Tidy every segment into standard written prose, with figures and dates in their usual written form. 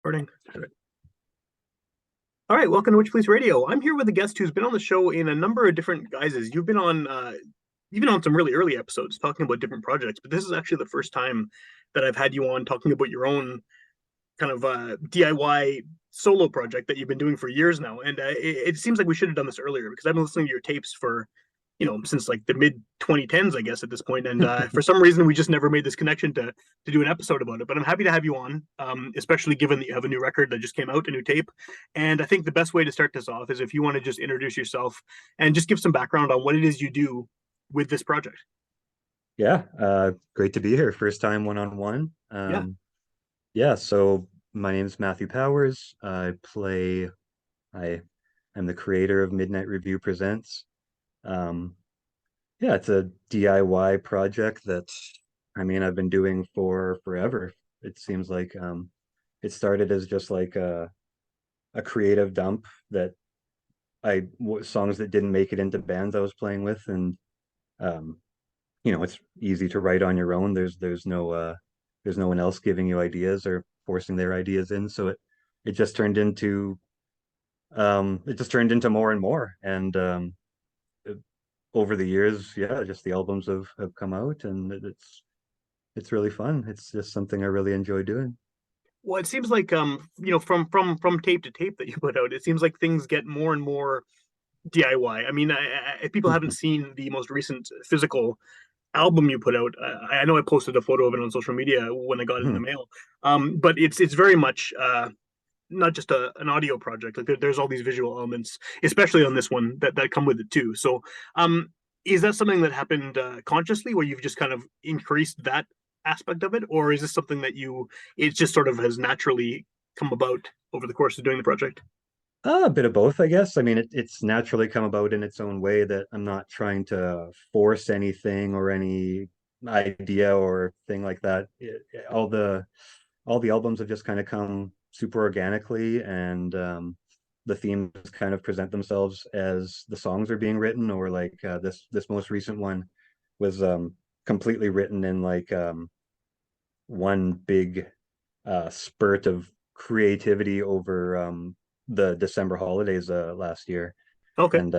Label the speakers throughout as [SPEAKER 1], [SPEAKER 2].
[SPEAKER 1] Recording. All right, welcome to Witchpolice Radio. I'm here with a guest who's been on the show in a number of different guises. You've been on some really early episodes talking about different projects, but this is actually the first time that I've had you on talking about your own kind of DIY solo project that you've been doing for years now. And it seems like we should have done this earlier because I've been listening to your tapes for since like the mid 2010s, I guess, at this point. And for some reason, we just never made this connection to do an episode about it. But I'm happy to have you on, especially given that you have a new record that just came out, a new tape. And I think the best way to start this off is if you want to just introduce yourself and just give some background on what it is you do with this project.
[SPEAKER 2] Yeah, great to be here. First time one-on-one.
[SPEAKER 1] Yeah.
[SPEAKER 2] Yeah, so my name is Matthew Powers. I am the creator of Midnight Review Presents. Um, yeah, it's a DIY project that I've been doing for forever. It seems like it started as just like a creative dump that songs that didn't make it into bands I was playing with, and um, it's easy to write on your own. There's no one else giving you ideas or forcing their ideas in. So it just turned into more and more. And over the years, yeah, just the albums have come out, and it's really fun. It's just something I really enjoy doing.
[SPEAKER 1] Well, it seems like from tape to tape that you put out, it seems like things get more and more DIY. I mean, if people haven't seen the most recent physical album you put out, I know I posted a photo of it on social media when I got it in the mail. But it's very much not just an audio project. Like there's all these visual elements, especially on this one that come with it too. So, is that something that happened consciously, where you've just kind of increased that aspect of it, or is this something that it just sort of has naturally come about over the course of doing the project?
[SPEAKER 2] A bit of both, I guess. I mean, it's naturally come about in its own way that I'm not trying to force anything or any idea or thing like that. All the albums have just kind of come super organically, and the themes kind of present themselves as the songs are being written, or like this most recent one was completely written in like one big spurt of creativity over the December holidays last year.
[SPEAKER 1] Okay.
[SPEAKER 2] And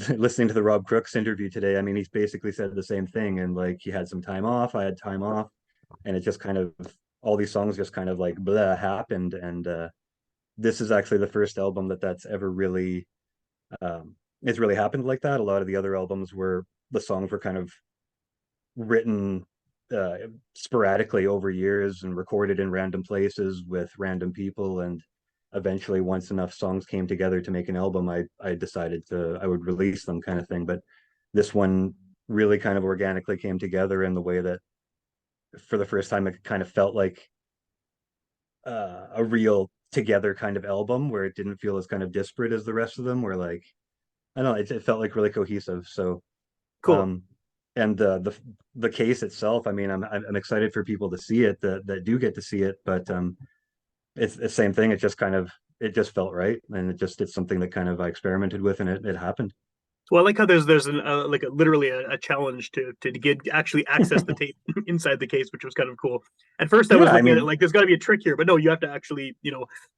[SPEAKER 2] listening to the Rob Crooks interview today, I mean, he's basically said the same thing. And like he had some time off, I had time off, and it just kind of all these songs just kind of like blah happened. And this is actually the first album that's ever really it's really happened like that. A lot of the other albums were the songs were kind of written uh, sporadically over years and recorded in random places with random people. And eventually, once enough songs came together to make an album, I decided I would release them, kind of thing. But this one really kind of organically came together in the way that for the first time it kind of felt like a real together kind of album, where it didn't feel as kind of disparate as the rest of them, where like I don't know, it felt like really cohesive. So
[SPEAKER 1] Cool.
[SPEAKER 2] um and the case itself, I mean, I'm excited for people to see it that do get to see it, but it's the same thing. It just felt right, and it's something that kind of I experimented with, and it happened.
[SPEAKER 1] So I like how there's literally a challenge to get actually access the tape inside the case, which was kind of cool. At first, I was
[SPEAKER 2] Yeah, I
[SPEAKER 1] looking at it
[SPEAKER 2] mean,
[SPEAKER 1] like there's got to be a trick here, but no, you have to actually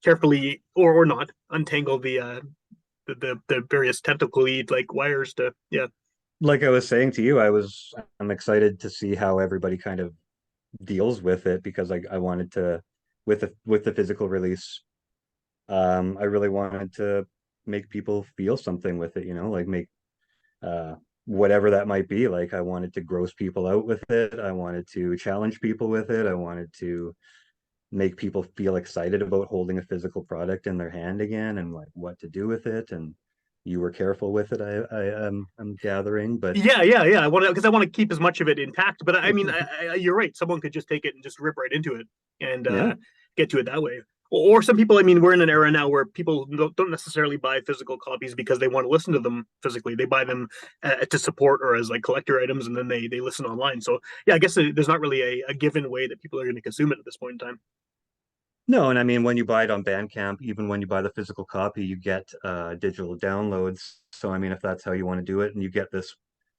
[SPEAKER 1] carefully or not untangle the various tentacly like wires to yeah.
[SPEAKER 2] like I was saying to you, I'm excited to see how everybody kind of deals with it, because I wanted to, with the physical release, I really wanted to make people feel something with it, like make uh whatever that might be. Like I wanted to gross people out with it. I wanted to challenge people with it. I wanted to make people feel excited about holding a physical product in their hand again, and like what to do with it. And you were careful with it, I'm gathering, but
[SPEAKER 1] Yeah. I want to because I want to keep as much of it intact. But I mean, you're right. Someone could just take it and just rip right into it and
[SPEAKER 2] yeah.
[SPEAKER 1] get to it that way. Or some people, I mean, we're in an era now where people don't necessarily buy physical copies because they want to listen to them physically. They buy them to support or as like collector items, and then they listen online. So yeah, I guess there's not really a given way that people are going to consume it at this point in time.
[SPEAKER 2] No, and I mean, when you buy it on Bandcamp, even when you buy the physical copy, you get digital downloads. So I mean, if that's how you want to do it, and you get this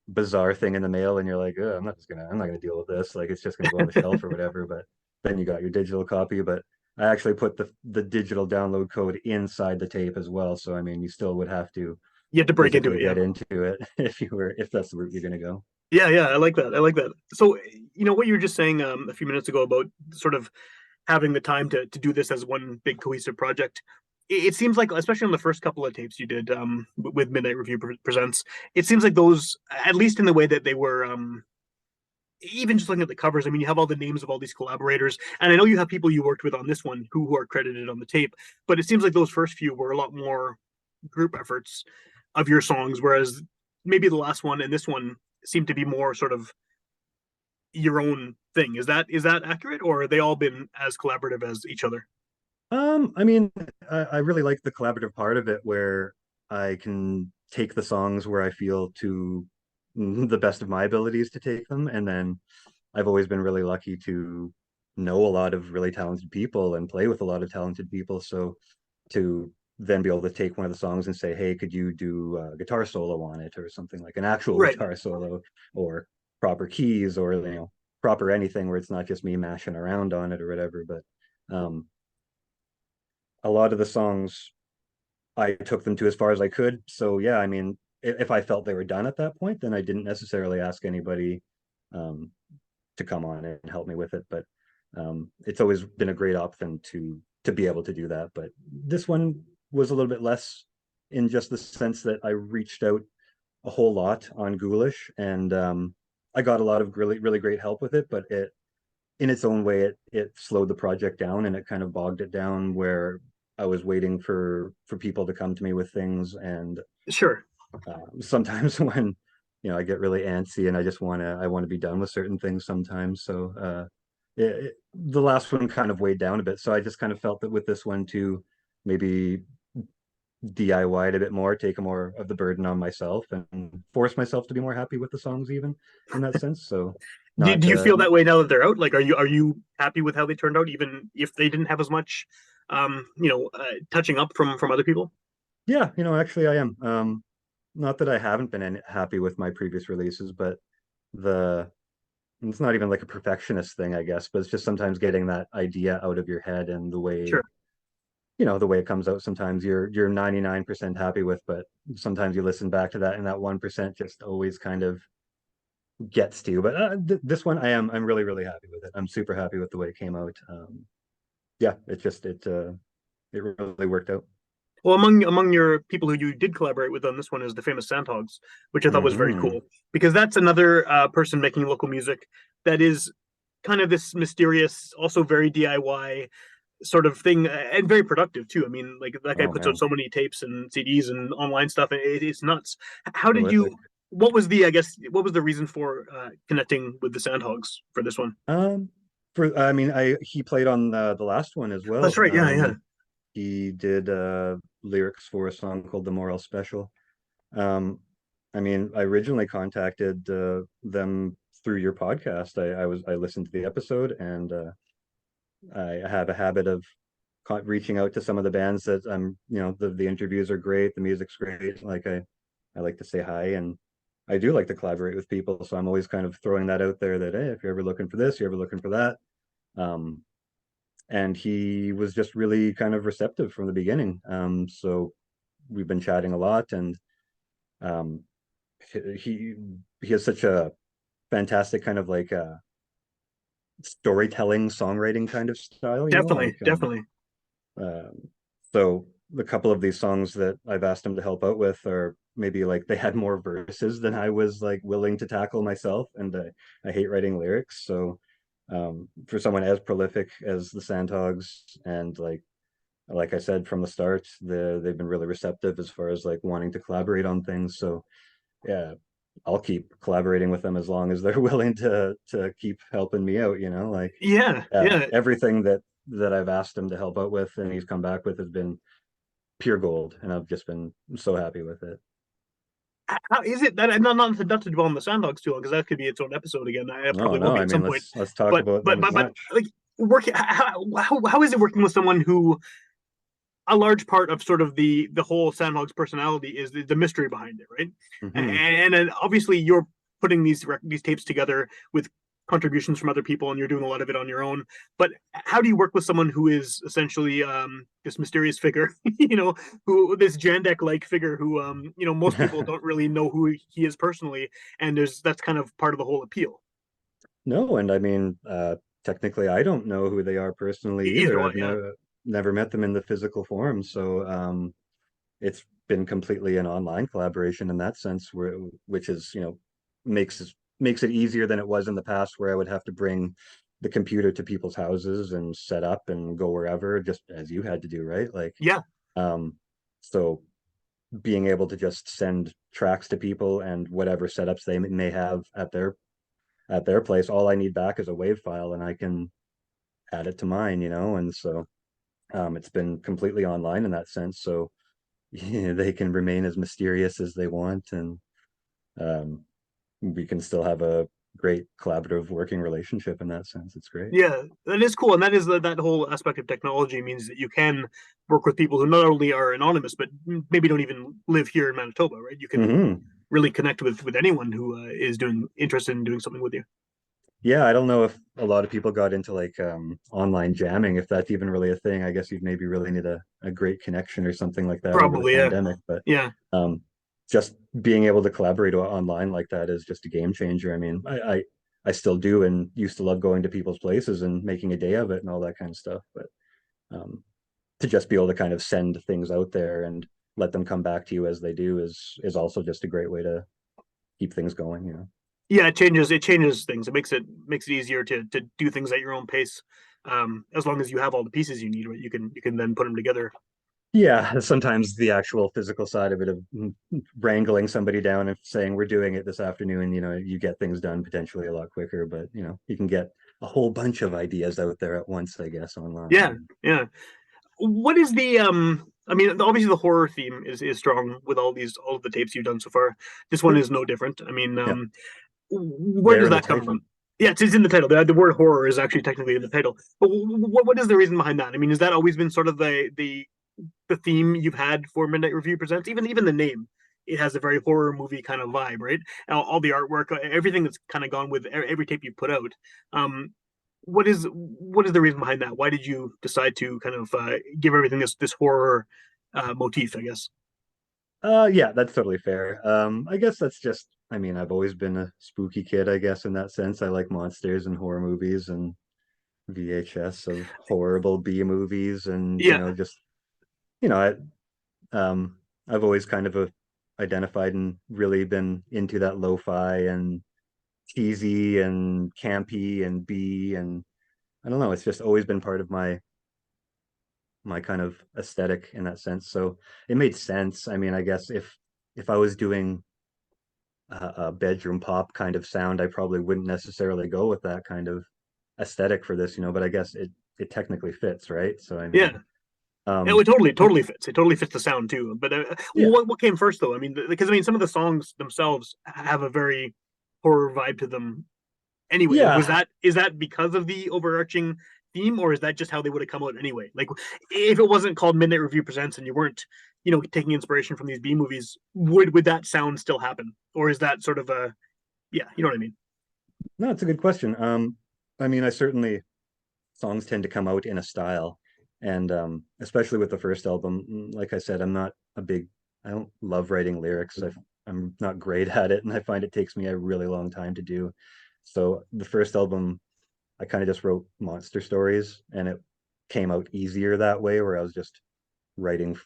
[SPEAKER 2] bizarre thing in the mail, and you're like, I'm not gonna deal with this. Like it's just gonna go on the shelf or whatever. But then you got your digital copy. But I actually put the digital download code inside the tape as well. So I mean, you still would have to
[SPEAKER 1] You have to break into
[SPEAKER 2] physically
[SPEAKER 1] it, yeah.
[SPEAKER 2] get into it if that's the route you're gonna go.
[SPEAKER 1] Yeah, yeah, I like that. I like that. So, what you were just saying a few minutes ago about sort of having the time to do this as one big cohesive project. It seems like, especially on the first couple of tapes you did with Midnight Review Presents, it seems like those, at least in the way that they were, even just looking at the covers. I mean, you have all the names of all these collaborators, and I know you have people you worked with on this one who are credited on the tape. But it seems like those first few were a lot more group efforts of your songs, whereas maybe the last one and this one seem to be more sort of your own thing. Is that accurate, or are they all been as collaborative as each other?
[SPEAKER 2] I mean, I really like the collaborative part of it where I can take the songs where I feel to the best of my abilities to take them. And then I've always been really lucky to know a lot of really talented people and play with a lot of talented people. So to then be able to take one of the songs and say, hey, could you do a guitar solo on it or something like an actual
[SPEAKER 1] Right.
[SPEAKER 2] guitar solo or proper keys or, proper anything where it's not just me mashing around on it or whatever. But a lot of the songs I took them to as far as I could. So yeah, I mean, if I felt they were done at that point, then I didn't necessarily ask anybody um, to come on and help me with it. But it's always been a great option to be able to do that. But this one was a little bit less in just the sense that I reached out a whole lot on Ghoulish and I got a lot of really really great help with it. But it in its own way, it slowed the project down and it kind of bogged it down where I was waiting for people to come to me with things, and
[SPEAKER 1] Sure.
[SPEAKER 2] sometimes when I get really antsy and I want to be done with certain things sometimes. So the last one kind of weighed down a bit. So I just kind of felt that with this one too, maybe DIY it a bit more, take more of the burden on myself, and force myself to be more happy with the songs, even in that sense. So
[SPEAKER 1] Do
[SPEAKER 2] not
[SPEAKER 1] you feel that way now that they're out? Like, are you happy with how they turned out, even if they didn't have as much, touching up from other people?
[SPEAKER 2] Yeah, actually I am. Not that I haven't been happy with my previous releases, but the it's not even like a perfectionist thing, I guess, but it's just sometimes getting that idea out of your head and
[SPEAKER 1] Sure.
[SPEAKER 2] the way it comes out. Sometimes you're 99% happy with, but sometimes you listen back to that and that 1% just always kind of gets to you. But this one I'm really really happy with it. I'm super happy with the way it came out. Yeah, it really worked out.
[SPEAKER 1] Well, among your people who you did collaborate with on this one is the famous Sandhogs, which I thought was very
[SPEAKER 2] Hmm.
[SPEAKER 1] cool because that's another person making local music that is kind of this mysterious, also very DIY sort of thing, and very productive too. I mean, like that guy
[SPEAKER 2] Oh
[SPEAKER 1] puts out
[SPEAKER 2] man,
[SPEAKER 1] so many tapes and CDs and online stuff. It's nuts. How did you?
[SPEAKER 2] prolific.
[SPEAKER 1] What was the? I guess what was the reason for connecting with the Sandhogs for this one?
[SPEAKER 2] Um, I mean, I he played on the last one as
[SPEAKER 1] That's
[SPEAKER 2] well.
[SPEAKER 1] right. Yeah, yeah.
[SPEAKER 2] He did lyrics for a song called "The Moral Special." Um, I mean, I originally contacted them through your podcast. I listened to the episode, and I have a habit of reaching out to some of the bands that the interviews are great, the music's great. Like I like to say hi, and I do like to collaborate with people. So I'm always kind of throwing that out there that hey, if you're ever looking for this, you're ever looking for that. Um, and he was just really kind of receptive from the beginning. So we've been chatting a lot, and um, he he has such a fantastic kind of like storytelling, songwriting kind of style.
[SPEAKER 1] Definitely, definitely.
[SPEAKER 2] Um, so a couple of these songs that I've asked him to help out with are maybe like they had more verses than I was like willing to tackle myself, and I hate writing lyrics. So for someone as prolific as the Sandhogs, and like I said from the start, they've been really receptive as far as like wanting to collaborate on things. So yeah, I'll keep collaborating with them as long as they're willing to keep helping me out.
[SPEAKER 1] Yeah, yeah.
[SPEAKER 2] Everything that I've asked him to help out with and he's come back with has been pure gold, and I've just been so happy with it.
[SPEAKER 1] How is it that not to dwell on the Sandhogs too long because that could be its own episode again. It
[SPEAKER 2] No,
[SPEAKER 1] probably will
[SPEAKER 2] no,
[SPEAKER 1] be
[SPEAKER 2] I
[SPEAKER 1] at
[SPEAKER 2] mean
[SPEAKER 1] some point.
[SPEAKER 2] let's talk
[SPEAKER 1] But
[SPEAKER 2] about
[SPEAKER 1] but
[SPEAKER 2] them as
[SPEAKER 1] but but
[SPEAKER 2] much.
[SPEAKER 1] like working, how is it working with someone who a large part of sort of the whole Sandhog's personality is the mystery behind it, right?
[SPEAKER 2] Hmm.
[SPEAKER 1] And then obviously you're putting these tapes together with contributions from other people and you're doing a lot of it on your own. But how do you work with someone who is essentially this mysterious figure, who this Jandek like figure who most people don't really know who he is personally, and that's kind of part of the whole appeal.
[SPEAKER 2] No, and I mean, technically, I don't know who they are personally
[SPEAKER 1] Either
[SPEAKER 2] either.
[SPEAKER 1] one,
[SPEAKER 2] I've
[SPEAKER 1] yeah,
[SPEAKER 2] never met them in the physical form, so it's been completely an online collaboration in that sense, which is, makes makes it easier than it was in the past, where I would have to bring the computer to people's houses and set up and go wherever, just as you had to do, right? Like,
[SPEAKER 1] yeah,
[SPEAKER 2] um, so being able to just send tracks to people and whatever setups they may have at their place, all I need back is a WAV file and I can add it to mine, and so it's been completely online in that sense. So yeah, they can remain as mysterious as they want, and um, we can still have a great collaborative working relationship in that sense. It's great.
[SPEAKER 1] yeah. That is cool, and that is that whole aspect of technology means that you can work with people who not only are anonymous but maybe don't even live here in Manitoba, right? You can
[SPEAKER 2] Hmm.
[SPEAKER 1] really connect with anyone who is doing interested in doing something with you.
[SPEAKER 2] Yeah, I don't know if a lot of people got into like online jamming, if that's even really a thing. I guess you'd maybe really need a great connection or something like that over the
[SPEAKER 1] Probably, yeah,
[SPEAKER 2] pandemic, but
[SPEAKER 1] yeah,
[SPEAKER 2] um, just being able to collaborate online like that is just a game changer. I mean, I still do and used to love going to people's places and making a day of it and all that kind of stuff. But um, to just be able to kind of send things out there and let them come back to you as they do is also just a great way to keep things going.
[SPEAKER 1] yeah. It changes things. It makes it easier to do things at your own pace. As long as you have all the pieces you need, right? You can then put them together.
[SPEAKER 2] Yeah, sometimes the actual physical side of it, of wrangling somebody down and saying we're doing it this afternoon, you get things done potentially a lot quicker, but you can get a whole bunch of ideas out there at once, I guess,
[SPEAKER 1] Yeah,
[SPEAKER 2] online.
[SPEAKER 1] yeah. What is the I mean, obviously the horror theme is strong with all of the tapes you've done so far. This one
[SPEAKER 2] Yep.
[SPEAKER 1] is no different. I mean,
[SPEAKER 2] Yeah,
[SPEAKER 1] where
[SPEAKER 2] there
[SPEAKER 1] does
[SPEAKER 2] in the
[SPEAKER 1] that come
[SPEAKER 2] title.
[SPEAKER 1] from? Yeah, it's in the title. The word horror is actually technically in the title. But what is the reason behind that? I mean, has that always been sort of the theme you've had for Midnight Review Presents? Even the name, it has a very horror movie kind of vibe, right? All the artwork, everything that's kind of gone with every tape you put out. Um, what is the reason behind that? Why did you decide to kind of give everything this horror motif? I guess.
[SPEAKER 2] Yeah, that's totally fair. I guess that's just, I mean, I've always been a spooky kid, I guess, in that sense. I like monsters and horror movies and VHS of horrible B movies and,
[SPEAKER 1] Yeah.
[SPEAKER 2] just, you know, Um, I've always kind of identified and really been into that lo-fi and cheesy and campy and B, and I don't know, it's just always been part of my kind of aesthetic in that sense. So it made sense. I mean, I guess if I was doing a bedroom pop kind of sound, I probably wouldn't necessarily go with that kind of aesthetic for this, but I guess it technically fits, right? So I
[SPEAKER 1] Yeah.
[SPEAKER 2] mean,
[SPEAKER 1] It totally
[SPEAKER 2] but
[SPEAKER 1] totally fits. It totally fits the sound too. But
[SPEAKER 2] yeah,
[SPEAKER 1] what came first though? I mean, because I mean, some of the songs themselves have a very horror vibe to them. Anyway, like
[SPEAKER 2] yeah.
[SPEAKER 1] is that because of the overarching theme, or is that just how they would have come out anyway? Like, if it wasn't called Midnight Review Presents and you weren't, taking inspiration from these B movies, would that sound still happen, or is that sort of a yeah, you know what I mean?
[SPEAKER 2] No, it's a good question. I mean, I certainly songs tend to come out in a style, and especially with the first album, like I said, I don't love writing lyrics. I'm not great at it, and I find it takes me a really long time to do. So the first album, I kind of just wrote monster stories, and it came out easier that way, where I was just writing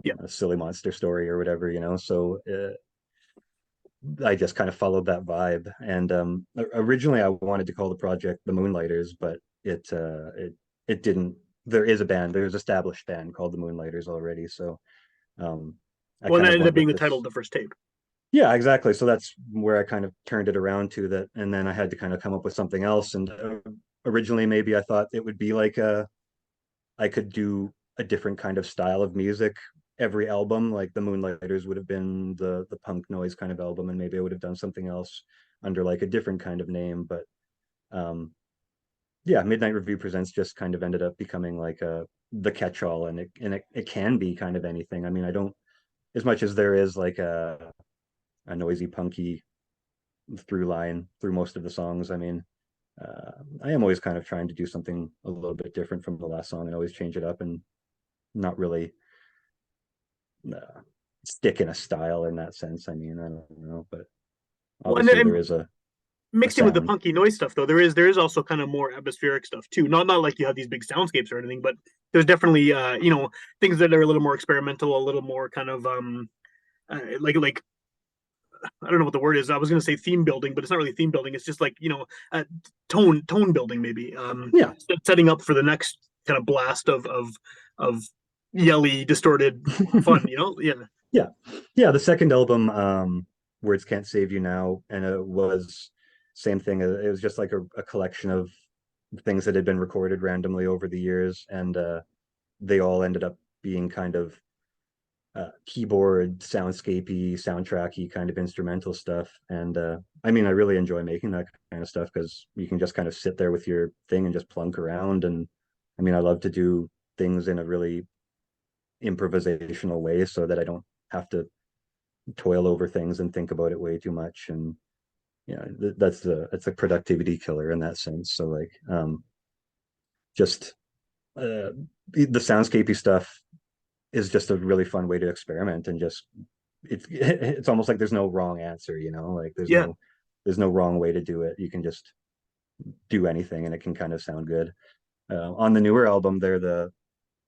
[SPEAKER 1] Yeah.
[SPEAKER 2] a silly monster story or whatever, So I just kind of followed that vibe. And originally I wanted to call the project the Moonlighters, but it didn't. There is a band, there's an established band called the Moonlighters already. So um, I
[SPEAKER 1] Well, and
[SPEAKER 2] kind
[SPEAKER 1] that
[SPEAKER 2] of
[SPEAKER 1] ended
[SPEAKER 2] went
[SPEAKER 1] up being
[SPEAKER 2] with
[SPEAKER 1] the title of
[SPEAKER 2] this.
[SPEAKER 1] the first tape.
[SPEAKER 2] Yeah, exactly. So that's where I kind of turned it around to that. And then I had to kind of come up with something else. And originally maybe I thought it would be like I could do a different kind of style of music every album. Like the Moonlighters would have been the punk noise kind of album, and maybe I would have done something else under like a different kind of name. But um, yeah, Midnight Review Presents just kind of ended up becoming like the catch-all, and it can be kind of anything. I mean, I don't, as much as there is like a noisy punky through line through most of the songs. I mean, I am always kind of trying to do something a little bit different from the last song and always change it up and not really stick in a style in that sense. I mean, I don't know, but
[SPEAKER 1] Well, and
[SPEAKER 2] obviously there
[SPEAKER 1] then
[SPEAKER 2] is a
[SPEAKER 1] mixed in with the
[SPEAKER 2] sound.
[SPEAKER 1] punky noise stuff, though, there is also kind of more atmospheric stuff too. Not like you have these big soundscapes or anything, but there's definitely things that are a little more experimental, a little more kind of like I don't know what the word is. I was going to say theme building, but it's not really theme building. It's just like tone building maybe.
[SPEAKER 2] Yeah.
[SPEAKER 1] Setting up for the next kind of blast of yelly distorted fun. Yeah,
[SPEAKER 2] Yeah. Yeah. The second album, Words Can't Save You Now, and it was same thing. It was just like a collection of things that had been recorded randomly over the years, and they all ended up being kind of keyboard, soundscapey, soundtracky kind of instrumental stuff. And I mean, I really enjoy making that kind of stuff because you can just kind of sit there with your thing and just plunk around. And I mean, I love to do things in a really improvisational way so that I don't have to toil over things and think about it way too much. And yeah, that's a productivity killer in that sense. So like just the soundscapey stuff is just a really fun way to experiment and just it's almost like there's no wrong answer, you know, like
[SPEAKER 1] yeah.
[SPEAKER 2] there's no wrong way to do it. You can just do anything and it can kind of sound good. On the newer album there, the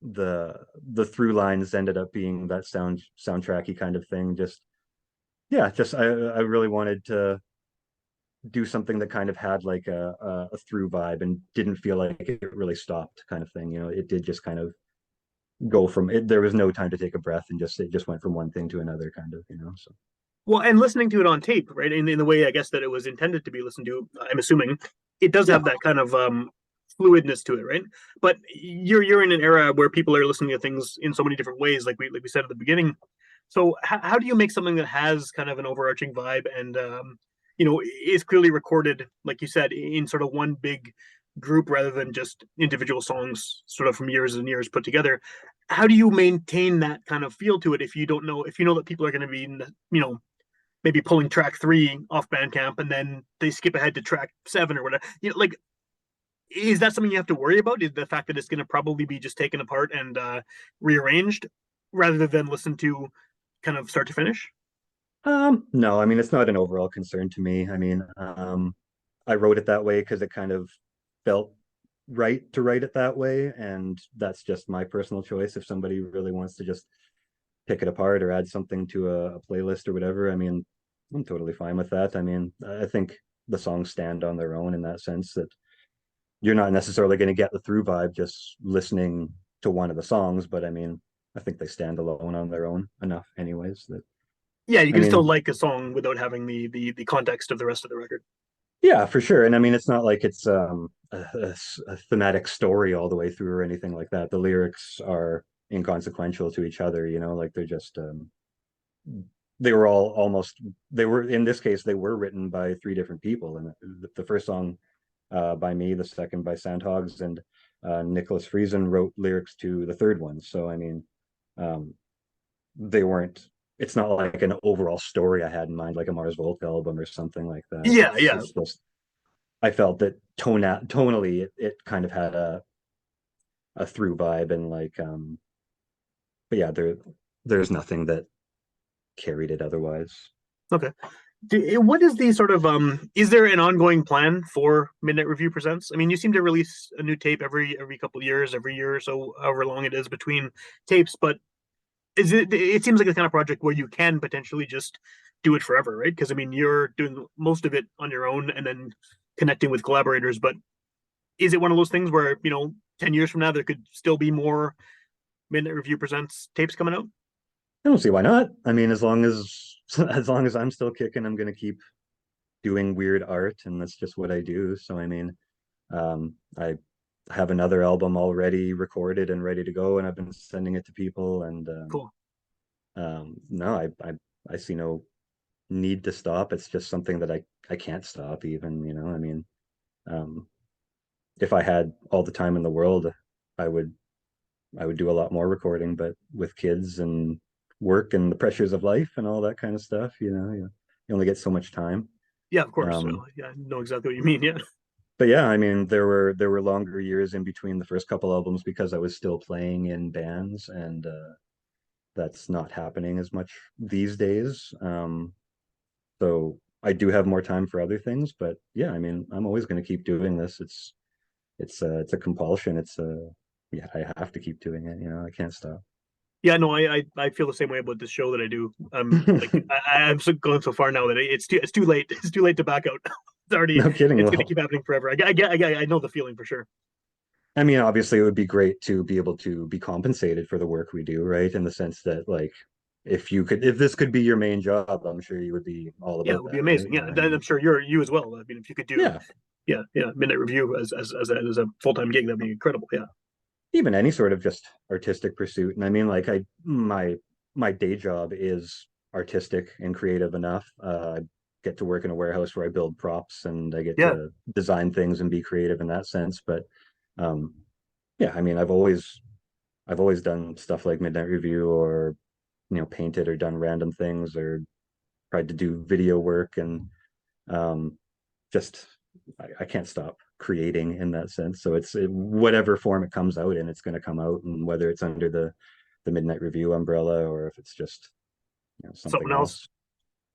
[SPEAKER 2] the through lines ended up being that soundtracky kind of thing. Just yeah, just I really wanted to do something that kind of had like a through vibe and didn't feel like it really stopped kind of thing. You know, it did just kind of go from it. There was no time to take a breath and just it just went from one thing to another kind of, you know. So
[SPEAKER 1] Well, and listening to it on tape, right, in the way I guess that it was intended to be listened to, I'm assuming it does
[SPEAKER 2] yeah.
[SPEAKER 1] have that kind of fluidness to it, right? But you're in an era where people are listening to things in so many different ways, like we said at the beginning. So how do you make something that has kind of an overarching vibe and is clearly recorded, like you said, in sort of one big group rather than just individual songs, sort of from years and years put together? How do you maintain that kind of feel to it if you don't know if you know that people are going to be maybe pulling track 3 off Bandcamp and then they skip ahead to track 7 or whatever? Like, is that something you have to worry about? Is the fact that it's going to probably be just taken apart and rearranged rather than listened to kind of start to finish?
[SPEAKER 2] No, I mean it's not an overall concern to me. I mean, I wrote it that way because it kind of felt right to write it that way, and that's just my personal choice. If somebody really wants to just pick it apart or add something to a playlist or whatever, I mean, I'm totally fine with that. I mean, I think the songs stand on their own in that sense that you're not necessarily going to get the through vibe just listening to one of the songs, but I mean, I think they stand alone on their own enough, anyways. That
[SPEAKER 1] Yeah, you
[SPEAKER 2] I
[SPEAKER 1] can still
[SPEAKER 2] mean,
[SPEAKER 1] like a song without having the context of the rest of the record.
[SPEAKER 2] yeah, for sure. And I mean, it's not like it's a thematic story all the way through or anything like that. The lyrics are inconsequential to each other, you know, like they're just they were all almost they were in this case they were written by three different people. And the first song by me, the second by Sandhogs, and Nicholas Friesen wrote lyrics to the third one. So I mean, um, they weren't. It's not like an overall story I had in mind, like a Mars Volta album or something like that.
[SPEAKER 1] Yeah,
[SPEAKER 2] It's
[SPEAKER 1] yeah.
[SPEAKER 2] it's just I felt that tonally it kind of had a through vibe and like but yeah, there's nothing that carried it otherwise.
[SPEAKER 1] Okay. What is the sort of is there an ongoing plan for Midnight Review Presents? I mean, you seem to release a new tape every couple of years, every year or so, however long it is between tapes, but it seems like the kind of project where you can potentially just do it forever, right? Because I mean, you're doing most of it on your own and then connecting with collaborators, but is it one of those things where, 10 years from now there could still be more Midnight Review Presents tapes coming out?
[SPEAKER 2] I don't see why not. I mean, as long as as long as I'm still kicking, I'm gonna keep doing weird art, and that's just what I do. So I mean, I have another album already recorded and ready to go, and I've been sending it to people. And
[SPEAKER 1] Cool.
[SPEAKER 2] no, I see no need to stop. It's just something that I can't stop even, you know. I mean, um, if I had all the time in the world, I would I would do a lot more recording, but with kids and work and the pressures of life and all that kind of stuff, you know, you only get so much time.
[SPEAKER 1] Yeah, of course.
[SPEAKER 2] Um,
[SPEAKER 1] Yeah, I know exactly what you mean. Yeah.
[SPEAKER 2] but yeah, I mean, there were longer years in between the first couple albums because I was still playing in bands, and that's not happening as much these days. So I do have more time for other things, but yeah, I mean, I'm always going to keep doing this. It's a compulsion. Yeah, I have to keep doing it. I can't stop.
[SPEAKER 1] Yeah, no, I feel the same way about this show that I do. Like I'm so going so far now that it's too late. It's too late to back out. It's already
[SPEAKER 2] No kidding.
[SPEAKER 1] it's gonna
[SPEAKER 2] Well,
[SPEAKER 1] keep happening forever. I know the feeling for sure.
[SPEAKER 2] I mean, obviously, it would be great to be able to be compensated for the work we do, right? In the sense that, like, if this could be your main job, I'm sure you would be all
[SPEAKER 1] Yeah, it
[SPEAKER 2] about
[SPEAKER 1] would be
[SPEAKER 2] that, right?
[SPEAKER 1] amazing. Yeah, and I'm sure you as well. I mean, if you could do,
[SPEAKER 2] Yeah,
[SPEAKER 1] yeah, midnight review as a full time gig, that'd be incredible. Yeah,
[SPEAKER 2] even any sort of just artistic pursuit. And I mean, like, my day job is artistic and creative enough. I get to work in a warehouse where I build props and I get
[SPEAKER 1] yeah.
[SPEAKER 2] to design things and be creative in that sense. But um, yeah, I mean, I've always done stuff like Midnight Review, or painted or done random things, or tried to do video work, and um, just I can't stop creating in that sense. So whatever form it comes out in, it's going to come out, and whether it's under the Midnight Review umbrella or if it's just something
[SPEAKER 1] Something else.
[SPEAKER 2] else.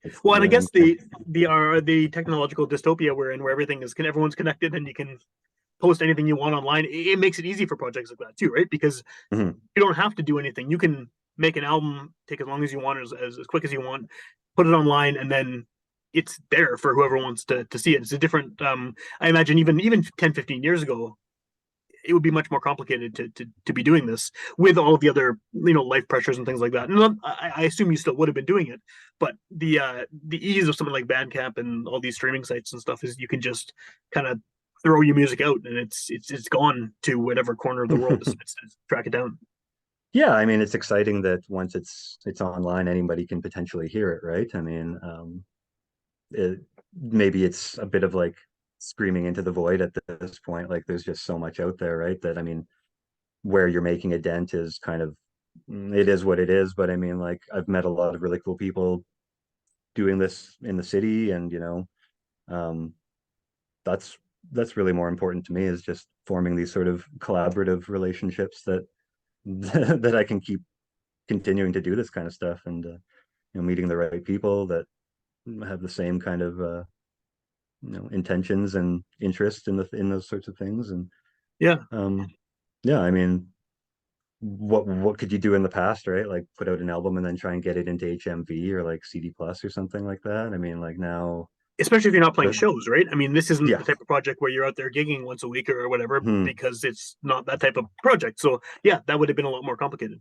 [SPEAKER 2] It's
[SPEAKER 1] Well, and I
[SPEAKER 2] yeah,
[SPEAKER 1] guess the technological dystopia we're in, where everyone's connected and you can post anything you want online. It makes it easy for projects like that too, right? Because
[SPEAKER 2] mhm.
[SPEAKER 1] you don't have to do anything. You can make an album take as long as you want, as quick as you want, put it online, and then it's there for whoever wants to see it. It's a different. I imagine even 10, 15 years ago, it would be much more complicated to be doing this with all the other life pressures and things like that. And I assume you still would have been doing it, but the ease of something like Bandcamp and all these streaming sites and stuff is you can just kind of throw your music out and it's gone to whatever corner of the world to track it down.
[SPEAKER 2] Yeah, I mean, it's exciting that once it's online, anybody can potentially hear it, right? I mean, it, maybe it's a bit of like screaming into the void at this point. Like, there's just so much out there, right? That I mean, where you're making a dent is kind of, it is what it is. But I mean, like, I've met a lot of really cool people doing this in the city, and um, that's that's really more important to me, is just forming these sort of collaborative relationships that that I can keep continuing to do this kind of stuff, and meeting the right people that have the same kind of intentions and interest in those sorts of things. And
[SPEAKER 1] Yeah,
[SPEAKER 2] um, yeah, I mean, what could you do in the past, right? Like, put out an album and then try and get it into HMV or like CD Plus or something like that. I mean, like, now
[SPEAKER 1] especially if you're not playing
[SPEAKER 2] the
[SPEAKER 1] shows, right? I mean, this isn't
[SPEAKER 2] yeah.
[SPEAKER 1] the type of project where you're out there gigging once a week or whatever
[SPEAKER 2] Hmm.
[SPEAKER 1] because it's not that type of project. So yeah, that would have been a lot more complicated.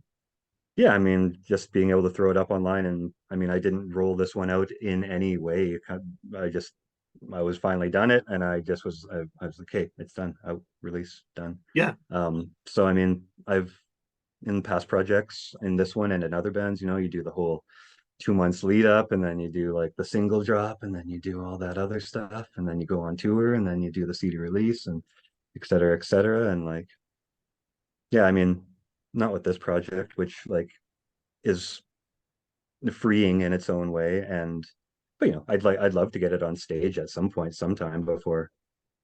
[SPEAKER 2] Yeah, I mean, just being able to throw it up online, and I mean, I didn't roll this one out in any way. I just, I was finally done it, and I was like, okay, it's done, out, release, done.
[SPEAKER 1] Yeah,
[SPEAKER 2] So I mean, I've in past projects, in this one and in other bands, you do the whole 2 months lead up, and then you do like the single drop, and then you do all that other stuff, and then you go on tour, and then you do the CD release, and et cetera, et cetera. And like, yeah, I mean, not with this project, which like is freeing in its own way. And but I'd love to get it on stage at some point, sometime, before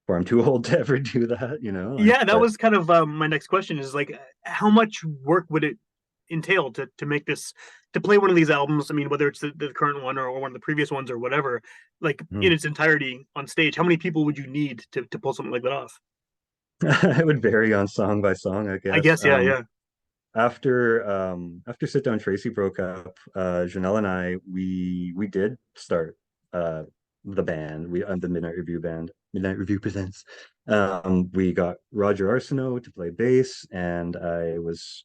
[SPEAKER 2] I'm too old to ever do that, like,
[SPEAKER 1] yeah. That
[SPEAKER 2] but
[SPEAKER 1] was kind of my next question is like, how much work would it entail to make this to play one of these albums? I mean, whether it's the current one or one of the previous ones or whatever, like in
[SPEAKER 2] hmm.
[SPEAKER 1] its entirety on stage, how many people would you need to pull something like that off?
[SPEAKER 2] It would vary on song by song, I
[SPEAKER 1] I
[SPEAKER 2] guess.
[SPEAKER 1] guess, yeah, yeah.
[SPEAKER 2] After Sit Down Tracy broke up, Janelle and I, we did start the band. We The Midnight Review band. Midnight Review presents. We got Roger Arsenault to play bass, and I was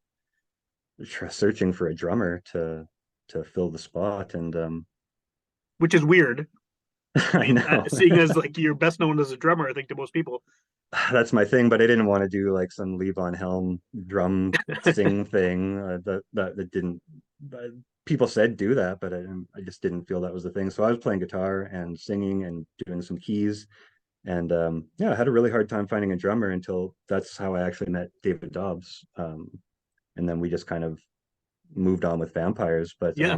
[SPEAKER 2] searching for a drummer to fill the spot. And
[SPEAKER 1] Which is weird. I
[SPEAKER 2] I
[SPEAKER 1] mean,
[SPEAKER 2] know.
[SPEAKER 1] seeing as like you're best known as a drummer, I think to most people.
[SPEAKER 2] That's my thing, but I didn't want to do like some Levon Helm drum sing thing. That didn't. Uh, People said do that, but I just didn't feel that was the thing. So I was playing guitar and singing and doing some keys, and yeah, I had a really hard time finding a drummer until that's how I actually met David Dobbs. And then we just kind of moved on with Vampires. But
[SPEAKER 1] Yeah,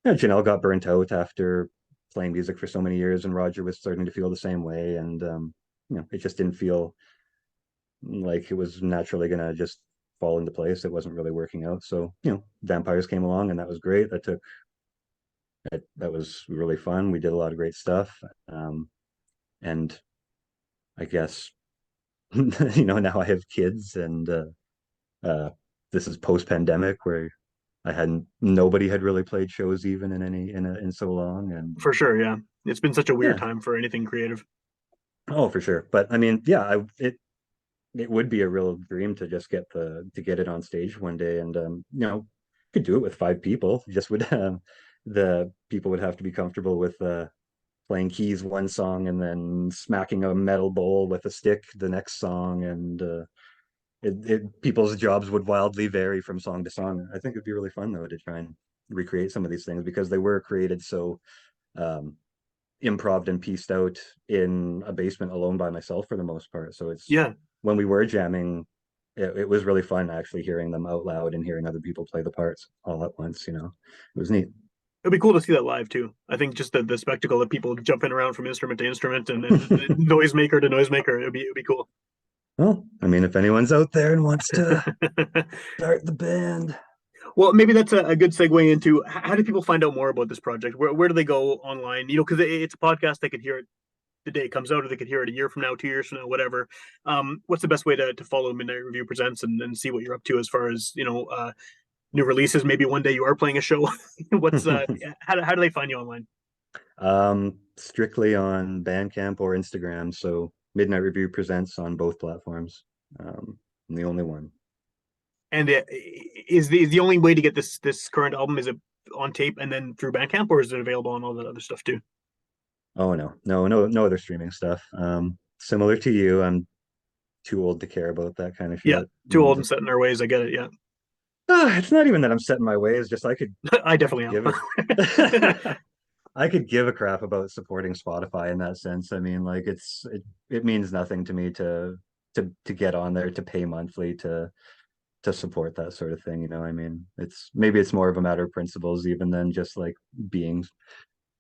[SPEAKER 2] yeah, Janelle got burnt out after. playing music for so many years, and Roger was starting to feel the same way, and it just didn't feel like it was naturally gonna just fall into place. It wasn't really working out. So, Vampires came along, and that was great. That was really fun. We did a lot of great stuff. And I guess now I have kids, and uh, this is post-pandemic where nobody had really played shows even in so long, and
[SPEAKER 1] For sure, yeah. It's been such a weird
[SPEAKER 2] yeah,
[SPEAKER 1] time for anything creative.
[SPEAKER 2] oh for sure. But I mean, yeah, it would be a real dream to just get it on stage one day, and could do it with 5 people. Just would the people would have to be comfortable with playing keys one song and then smacking a metal bowl with a stick the next song, and people's jobs would wildly vary from song to song. I think it'd be really fun though to try and recreate some of these things because they were created so um, improv and pieced out in a basement alone by myself for the most part. So it's
[SPEAKER 1] Yeah,
[SPEAKER 2] when we were jamming, it was really fun actually hearing them out loud and hearing other people play the parts all at once. It was neat.
[SPEAKER 1] it'd be cool to see that live too. I think just the spectacle of people jumping around from instrument to instrument and noisemaker to noisemaker, it'd be cool.
[SPEAKER 2] Well, I mean, if anyone's out there and wants to start the band.
[SPEAKER 1] Well, maybe that's a good segue into how do people find out more about this project? Where do they go online? Because it's a podcast, they could hear it the day it comes out, or they could hear it a year from now, 2 years from now, whatever. What's the best way to follow Midnight Review Presents and see what you're up to as far as new releases? Maybe one day you are playing a show. What's how do they find you online?
[SPEAKER 2] Strictly on Bandcamp or Instagram. So Midnight Review Presents on both platforms. I'm the only one.
[SPEAKER 1] And is the only way to get this current album, is it on tape and then through Bandcamp, or is it available on all that other stuff too?
[SPEAKER 2] Oh no other streaming stuff. Similar to you, I'm too old to care about that kind of
[SPEAKER 1] Yeah,
[SPEAKER 2] shit.
[SPEAKER 1] too old
[SPEAKER 2] And
[SPEAKER 1] and set in their ways. I get it. Yeah,
[SPEAKER 2] it's not even that I'm set in my ways. Just
[SPEAKER 1] I
[SPEAKER 2] I
[SPEAKER 1] definitely
[SPEAKER 2] could give
[SPEAKER 1] am.
[SPEAKER 2] a I could give a crap about supporting Spotify in that sense. I mean, like it means nothing to me to get on there to pay monthly to support that sort of thing. I mean, maybe it's more of a matter of principles even than just like being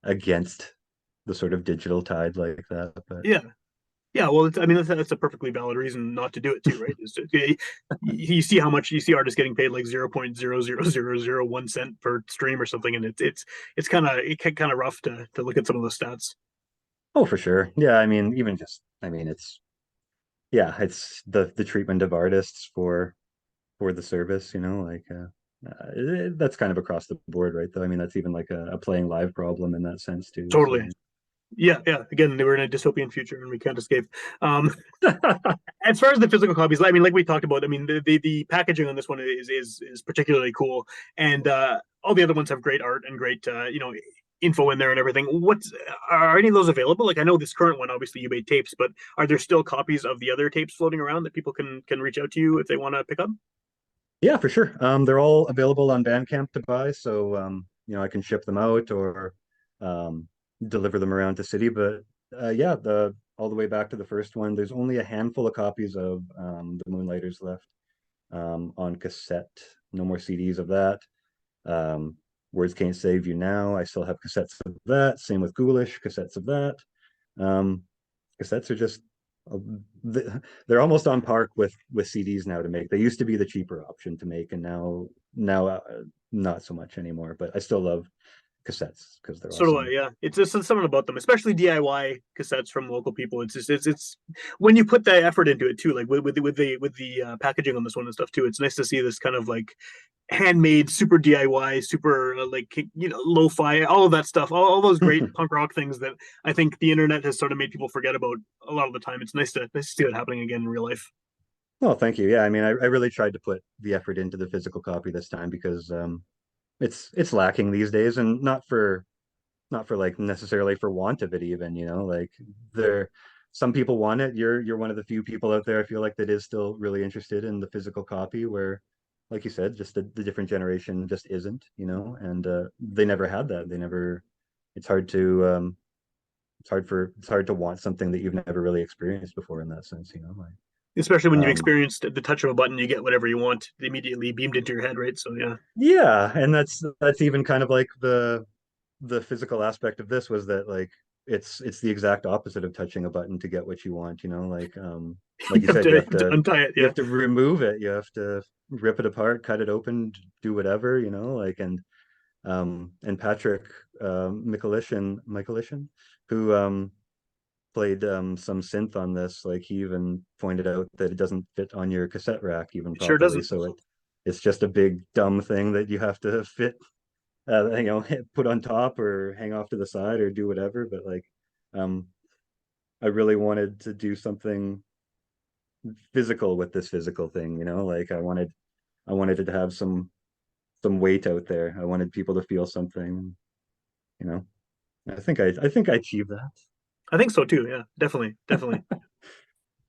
[SPEAKER 2] against the sort of digital tide like that. But
[SPEAKER 1] Yeah, yeah. Well, I mean, that's a perfectly valid reason not to do it too, right? You see how much you see artists getting paid like 0.00001 cent per stream or something, and it's kind of rough to look at some of the stats.
[SPEAKER 2] oh, for sure, yeah. I mean, even just I mean, it's the treatment of artists for the service. That's kind of across the board, right? Though I mean, that's even like a playing live problem in that sense too.
[SPEAKER 1] Totally.
[SPEAKER 2] So
[SPEAKER 1] Yeah, yeah. Again, they were in a dystopian future, and we can't escape. Um, as far as the physical copies, I mean, like we talked about, I mean, the packaging on this one is particularly cool, and all the other ones have great art and great info in there and everything. Are any of those available? Like I know this current one, obviously you made tapes, but are there still copies of the other tapes floating around that people can reach out to you if they want to pick up?
[SPEAKER 2] yeah, for sure. They're all available on Bandcamp to buy, so I can ship them out or um, deliver them around the city. But yeah, the all the way back to the first one, there's only a handful of copies of the Moonlighters left on cassette. No more CDs of that. Um, Words Can't Save You Now. I still have cassettes of that. Same with Ghoulish, cassettes of that. Um, Cassettes are just uh, they're almost on par with CDs now to make. They used to be the cheaper option to make, and now not so much anymore. But I still love cassettes because they're
[SPEAKER 1] So do I.
[SPEAKER 2] awesome.
[SPEAKER 1] Yeah, it's just something about them, especially DIY cassettes from local people. It's just it's when you put the effort into it too, like with the packaging on this one and stuff too. It's nice to see this kind of like handmade, super DIY, super like lo-fi, all of that stuff, all those great punk rock things that I think the internet has sort of made people forget about a lot of the time. It's nice to see that happening again in real life.
[SPEAKER 2] Well, thank you. Yeah, I mean, I really tried to put the effort into the physical copy this time because it's lacking these days, and not for like necessarily for want of it even, like there some people want it. You're one of the few people out there I feel like that is still really interested in the physical copy where like you said, just the different generation just isn't, and they never had that. They never it's hard to it's hard to want something that you've never really experienced before in that sense, like
[SPEAKER 1] Especially when you've
[SPEAKER 2] um
[SPEAKER 1] experienced the touch of a button, you get whatever you want immediately beamed into your head, right? So yeah,
[SPEAKER 2] yeah, and that's even kind of like the physical aspect of this was that like it's the exact opposite of touching a button to get what you want, you know, like
[SPEAKER 1] You
[SPEAKER 2] you
[SPEAKER 1] have
[SPEAKER 2] said,
[SPEAKER 1] to, untie it.
[SPEAKER 2] you
[SPEAKER 1] Yeah,
[SPEAKER 2] have to remove it, you have to rip it apart, cut it open, do whatever, you know, like and Patrick Michaelishan, who played some synth on this, like he even pointed out that it doesn't fit on your cassette rack even
[SPEAKER 1] it sure
[SPEAKER 2] properly,
[SPEAKER 1] doesn't.
[SPEAKER 2] so it's just a big dumb thing that you have to fit, you know, put on top or hang off to the side or do whatever. But like, um, I really wanted to do something physical with this physical thing, you know, like I wanted it to have some weight out there. I wanted people to feel something, you know. I think I achieved that.
[SPEAKER 1] I think so too. Yeah, definitely, definitely.